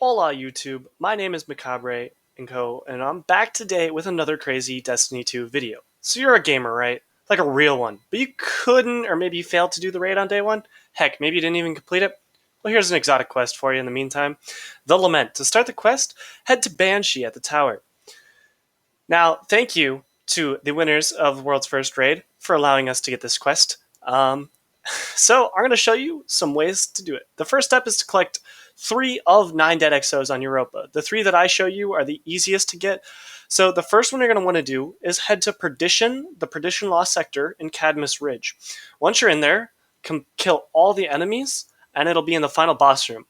Hola YouTube, my name is Macabre & Co, and I'm back today with another crazy Destiny 2 video. So you're a gamer, right? Like a real one, but you couldn't, or maybe you failed to do the raid on day one? Heck, maybe you didn't even complete it? Well, here's an exotic quest for you in the meantime. The Lament. To start the quest, head to Banshee at the tower. Now, thank you to the winners of the world's first raid for allowing us to get this quest. So I'm going to show you some ways to do it. The first step is to collect 3 of 9 dead exos on Europa. The 3 that I show you are the easiest to get. So the first one you're going to want to do is head to Perdition, the Perdition Lost Sector in Cadmus Ridge. Once you're in there, kill all the enemies, and it'll be in the final boss room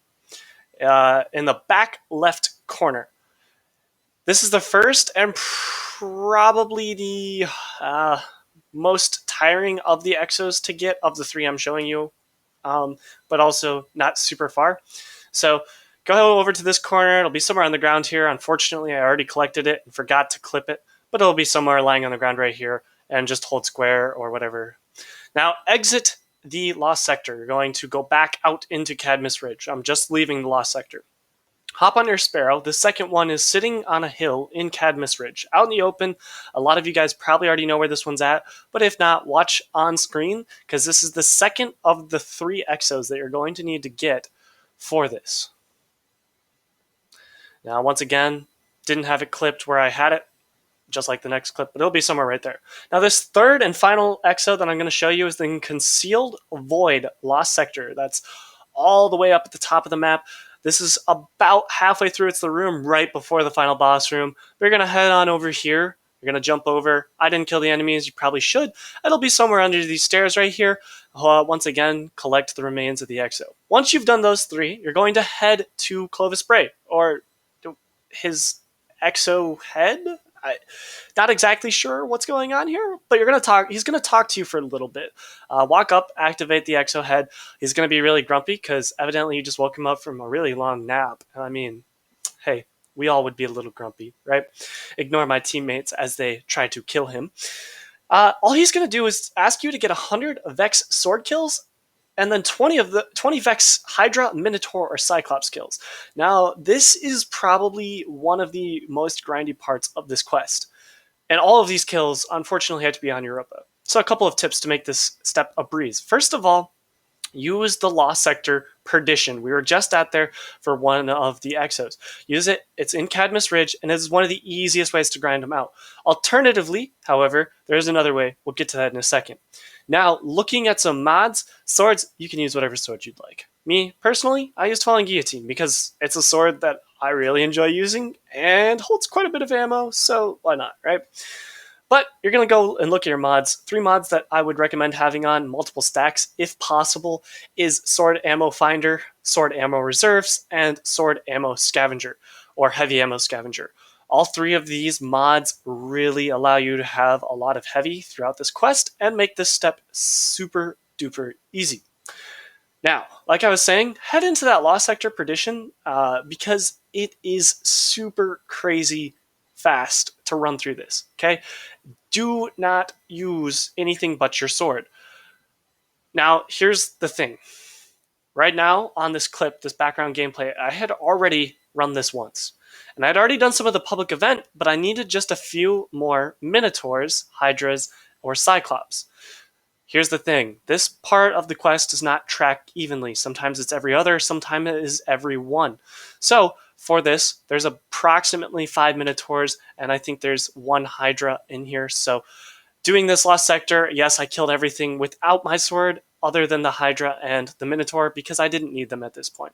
in the back left corner. This is the first and probably the most tiring of the exos to get of the 3 I'm showing you, but also not super far. So go over to this corner. It'll be somewhere on the ground here. Unfortunately, I already collected it and forgot to clip it, but it'll be somewhere lying on the ground right here, and just hold square or whatever. Now exit the Lost Sector. You're going to go back out into Cadmus Ridge. I'm just leaving the Lost Sector. Hop on your Sparrow. The second one is sitting on a hill in Cadmus Ridge, out in the open. A lot of you guys probably already know where this one's at, but if not, watch on screen, because this is the second of the 3 exos that you're going to need to get for this. Now, once again, didn't have it clipped where I had it, just like the next clip, but it'll be somewhere right there. Now, this third and final exo that I'm going to show you is the Concealed Void Lost Sector. That's all the way up at the top of the map. This is about halfway through. It's the room right before the final boss room. We're going to head on over here. We're going to jump over. I didn't kill the enemies. You probably should. It'll be somewhere under these stairs right here. Once again, collect the remains of the exo. Once you've done those 3, you're going to head to Clovis Bray, or his exo head. Not exactly sure what's going on here, but you're gonna talk. He's gonna talk to you for a little bit. Walk up, activate the exo head. He's gonna be really grumpy because evidently you just woke him up from a really long nap. I mean, hey, we all would be a little grumpy, right? Ignore my teammates as they try to kill him. All he's gonna do is ask you to get 100 Vex sword kills, and then 20 Vex Hydra, Minotaur, or Cyclops kills. Now, this is probably one of the most grindy parts of this quest. And all of these kills, unfortunately, had to be on Europa. So a couple of tips to make this step a breeze. First of all, use the Lost Sector Perdition. We were just out there for one of the exos. Use it. It's in Cadmus Ridge, and it's one of the easiest ways to grind them out. Alternatively, however, there's another way. We'll get to that in a second. Now, looking at some mods, swords, you can use whatever sword you'd like. Me, personally, I used Falling Guillotine because it's a sword that I really enjoy using and holds quite a bit of ammo, so why not, right? But you're going to go and look at your mods. 3 mods that I would recommend having on multiple stacks, if possible, is Sword Ammo Finder, Sword Ammo Reserves, and Sword Ammo Scavenger, or Heavy Ammo Scavenger. All 3 of these mods really allow you to have a lot of heavy throughout this quest and make this step super duper easy. Now, like I was saying, head into that Lost Sector Perdition because it is super crazy fast to run through this, okay? Do not use anything but your sword. Now, here's the thing. Right now, on this clip, this background gameplay, I had already run this once. And I'd already done some of the public event, but I needed just a few more Minotaurs, Hydras, or Cyclops. Here's the thing. This part of the quest does not track evenly. Sometimes it's every other, sometimes it is every one. So, for this, there's approximately 5 Minotaurs, and I think there's 1 Hydra in here. So, doing this Lost Sector, yes, I killed everything without my sword, other than the Hydra and the Minotaur, because I didn't need them at this point.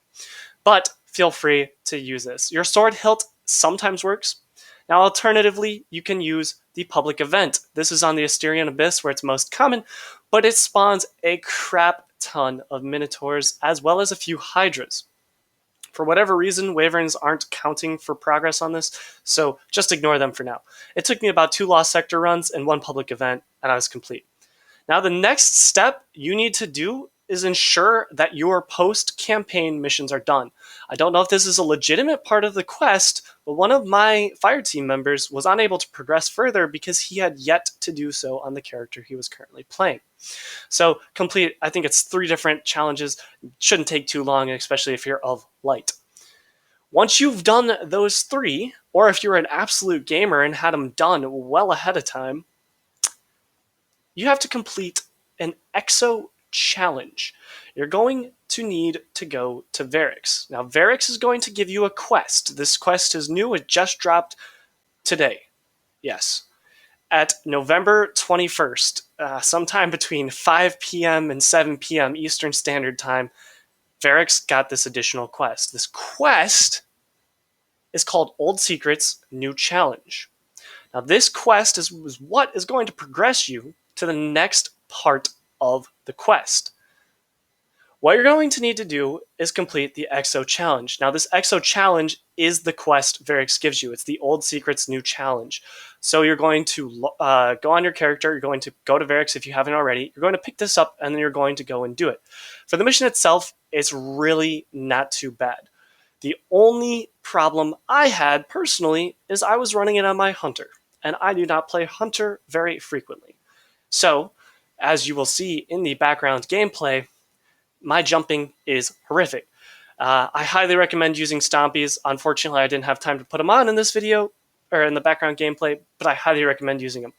But feel free to use this. Your sword hilt sometimes works. Now, alternatively, you can use the public event. This is on the Asterian Abyss, where it's most common, but it spawns a crap ton of Minotaurs, as well as a few Hydras. For whatever reason, Wyverns aren't counting for progress on this, so just ignore them for now. It took me about 2 Lost Sector runs and 1 public event, and I was complete. Now, the next step you need to do is ensure that your post-campaign missions are done. I don't know if this is a legitimate part of the quest, but one of my fire team members was unable to progress further because he had yet to do so on the character he was currently playing. So complete, I think it's 3 different challenges. Shouldn't take too long, especially if you're of light. Once you've done those 3, or if you're an absolute gamer and had them done well ahead of time, you have to complete an EXO challenge. You're going to need to go to Varix. Now, Varix is going to give you a quest. This quest is new, it just dropped today. Yes. At November 21st, sometime between 5 p.m. and 7 p.m. Eastern Standard Time, Varix got this additional quest. This quest is called Old Secrets New Challenge. Now, this quest is what is going to progress you to the next part of the quest. What you're going to need to do is complete the EXO challenge. Now, this EXO challenge is the quest Varix gives you. It's the Old Secrets New Challenge. So you're going to go on your character, you're going to go to Varix if you haven't already, you're going to pick this up, and then you're going to go and do it. For the mission itself, it's really not too bad. The only problem I had personally is I was running it on my Hunter, and I do not play Hunter very frequently. So, as you will see in the background gameplay, my jumping is horrific. I highly recommend using Stompies. Unfortunately, I didn't have time to put them on in this video, or in the background gameplay, but I highly recommend using them.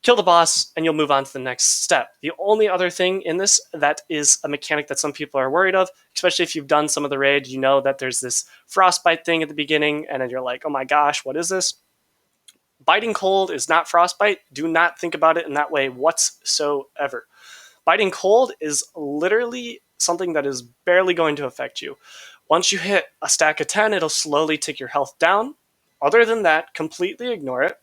Kill the boss, and you'll move on to the next step. The only other thing in this that is a mechanic that some people are worried of, especially if you've done some of the raid, you know that there's this frostbite thing at the beginning, and then you're like, oh my gosh, what is this? Biting cold is not frostbite. Do not think about it in that way whatsoever. Biting cold is literally something that is barely going to affect you. Once you hit a stack of 10, it'll slowly tick your health down. Other than that, completely ignore it.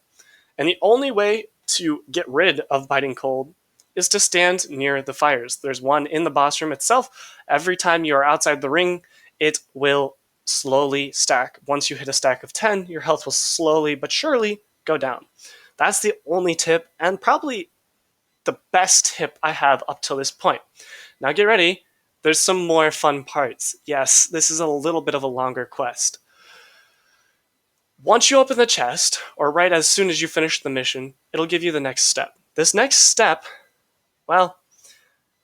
And the only way to get rid of biting cold is to stand near the fires. There's one in the boss room itself. Every time you are outside the ring, it will slowly stack. Once you hit a stack of 10, your health will slowly but surely go down. That's the only tip, and probably the best tip I have up till this point. Now get ready, there's some more fun parts. Yes, this is a little bit of a longer quest. Once you open the chest, or right as soon as you finish the mission, it'll give you the next step. This next step, well,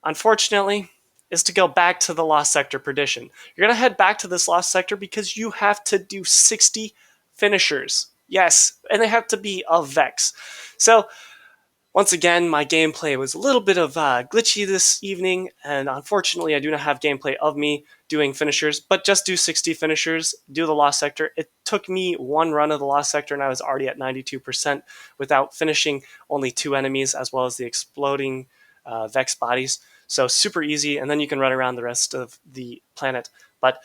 unfortunately, is to go back to the Lost Sector Perdition. You're going to head back to this Lost Sector because you have to do 60 finishers. Yes, and they have to be of Vex. So, once again, my gameplay was a little bit of glitchy this evening, and unfortunately I do not have gameplay of me doing finishers, but just do 60 finishers, do the Lost Sector. It took me one run of the Lost Sector, and I was already at 92% without finishing only 2 enemies, as well as the exploding Vex bodies. So super easy, and then you can run around the rest of the planet. But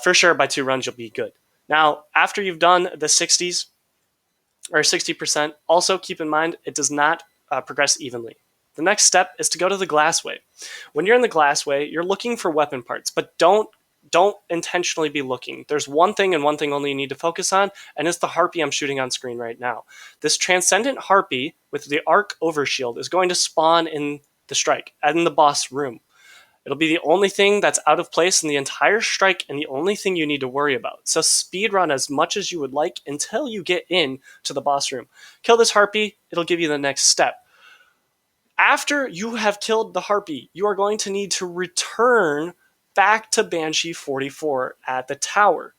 for sure, by 2 runs, you'll be good. Now, after you've done the 60s, or 60%, also keep in mind, it does not progress evenly. The next step is to go to the Glassway. When you're in the Glassway, you're looking for weapon parts, but don't intentionally be looking. There's one thing and one thing only you need to focus on, and it's the Harpy I'm shooting on screen right now. This Transcendent Harpy with the Arc Overshield is going to spawn in the strike, in the boss room. It'll be the only thing that's out of place in the entire strike, and the only thing you need to worry about. So speed run as much as you would like until you get in to the boss room. Kill this Harpy, it'll give you the next step. After you have killed the Harpy, you are going to need to return back to Banshee 44 at the tower.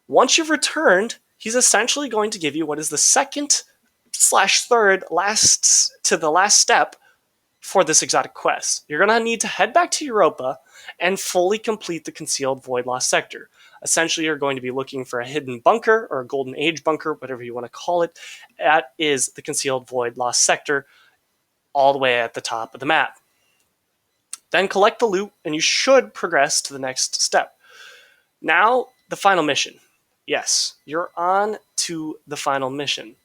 Once you've returned, he's essentially going to give you what is the second/third last step for this exotic quest. You're going to need to head back to Europa and fully complete the Concealed Void Lost Sector. Essentially, you're going to be looking for a hidden bunker, or a Golden Age bunker, whatever you want to call it. That is the Concealed Void Lost Sector, all the way at the top of the map. Then collect the loot, and you should progress to the next step. Now, the final mission. Yes, you're on to the final mission.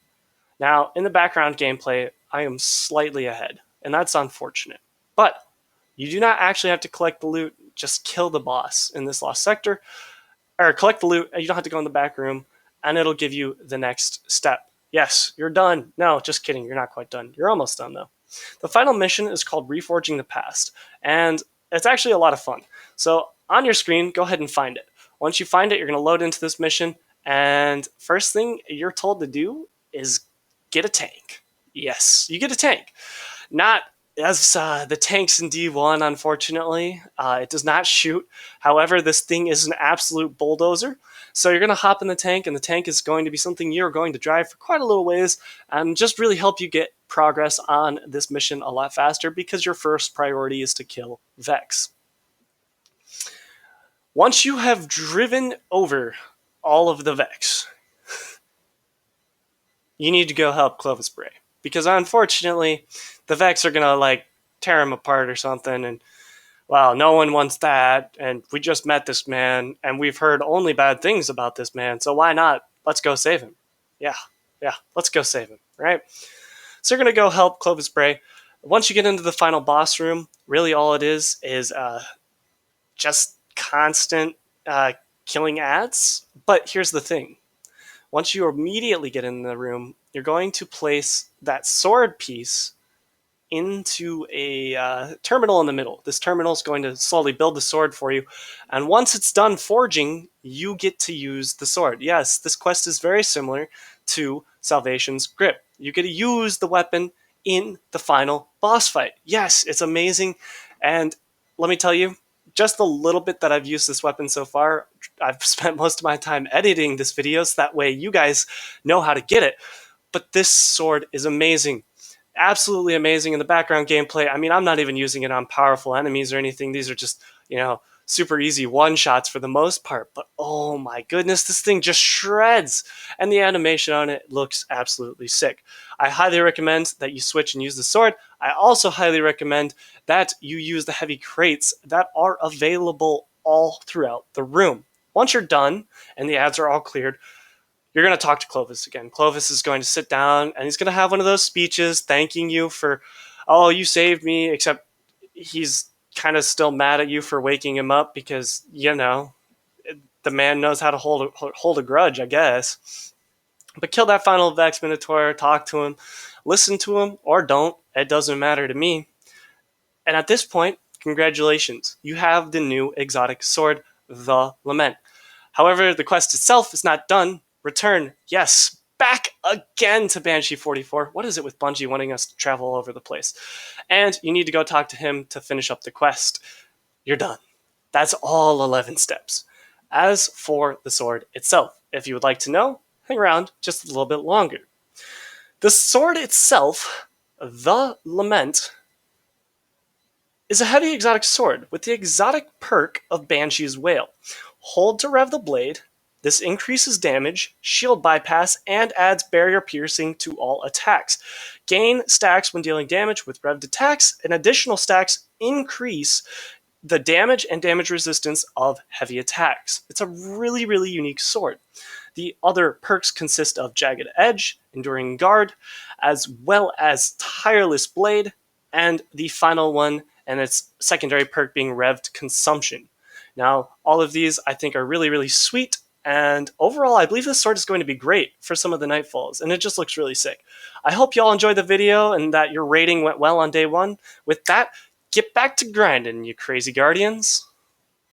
Now, in the background gameplay, I am slightly ahead, and that's unfortunate. But you do not actually have to collect the loot, just kill the boss in this Lost Sector, or collect the loot, and you don't have to go in the back room, and it'll give you the next step. Yes, you're done. No, just kidding, you're not quite done. You're almost done, though. The final mission is called Reforging the Past, and it's actually a lot of fun. So on your screen, go ahead and find it. Once you find it, you're going to load into this mission, and first thing you're told to do is get a tank. Yes, you get a tank. Not As the tanks in D1, unfortunately, it does not shoot. However, this thing is an absolute bulldozer. So you're going to hop in the tank, and the tank is going to be something you're going to drive for quite a little ways and just really help you get progress on this mission a lot faster because your first priority is to kill Vex. Once you have driven over all of the Vex, you need to go help Clovis Bray. Because unfortunately, the Vex are going to like tear him apart or something, and wow, no one wants that, and we just met this man, and we've heard only bad things about this man, so why not? Let's go save him. Yeah, yeah, let's go save him, right? So you're going to go help Clovis Bray. Once you get into the final boss room, really all it is just constant killing ads. But here's the thing. Once you immediately get in the room, you're going to place that sword piece into a terminal in the middle. This terminal is going to slowly build the sword for you, and once it's done forging, you get to use the sword. Yes, this quest is very similar to Salvation's Grip. You get to use the weapon in the final boss fight. Yes, it's amazing, and let me tell you, just the little bit that I've used this weapon so far, I've spent most of my time editing this video so that way you guys know how to get it. But this sword is amazing. Absolutely amazing in the background gameplay. I mean, I'm not even using it on powerful enemies or anything. These are just, super easy one-shots for the most part. But oh my goodness, this thing just shreds. And the animation on it looks absolutely sick. I highly recommend that you switch and use the sword. I also highly recommend that you use the heavy crates that are available all throughout the room. Once you're done and the ads are all cleared, you're going to talk to Clovis again. Clovis is going to sit down and he's going to have one of those speeches thanking you for, oh, you saved me, except he's kind of still mad at you for waking him up because, the man knows how to hold a grudge, I guess. But kill that final Vex Minotaur, talk to him, listen to him, or don't. It doesn't matter to me. And at this point, congratulations. You have the new exotic sword, the Lament. However, the quest itself is not done. Return, yes, back again to Banshee 44. What is it with Bungie wanting us to travel all over the place? And you need to go talk to him to finish up the quest. You're done. That's all 11 steps. As for the sword itself, if you would like to know, hang around just a little bit longer. The sword itself, the Lament, is a heavy exotic sword with the exotic perk of Banshee's Wail. Hold to rev the blade. This increases damage, shield bypass, and adds barrier piercing to all attacks. Gain stacks when dealing damage with revved attacks, and additional stacks increase the damage and damage resistance of heavy attacks. It's a really, really unique sword. The other perks consist of Jagged Edge, Enduring Guard, as well as Tireless Blade, and the final one and its secondary perk being Revved Consumption. Now, all of these I think are really, really sweet, and overall I believe this sword is going to be great for some of the Nightfalls, and it just looks really sick. I hope y'all enjoyed the video and that your rating went well on day one. With that, get back to grinding, you crazy Guardians.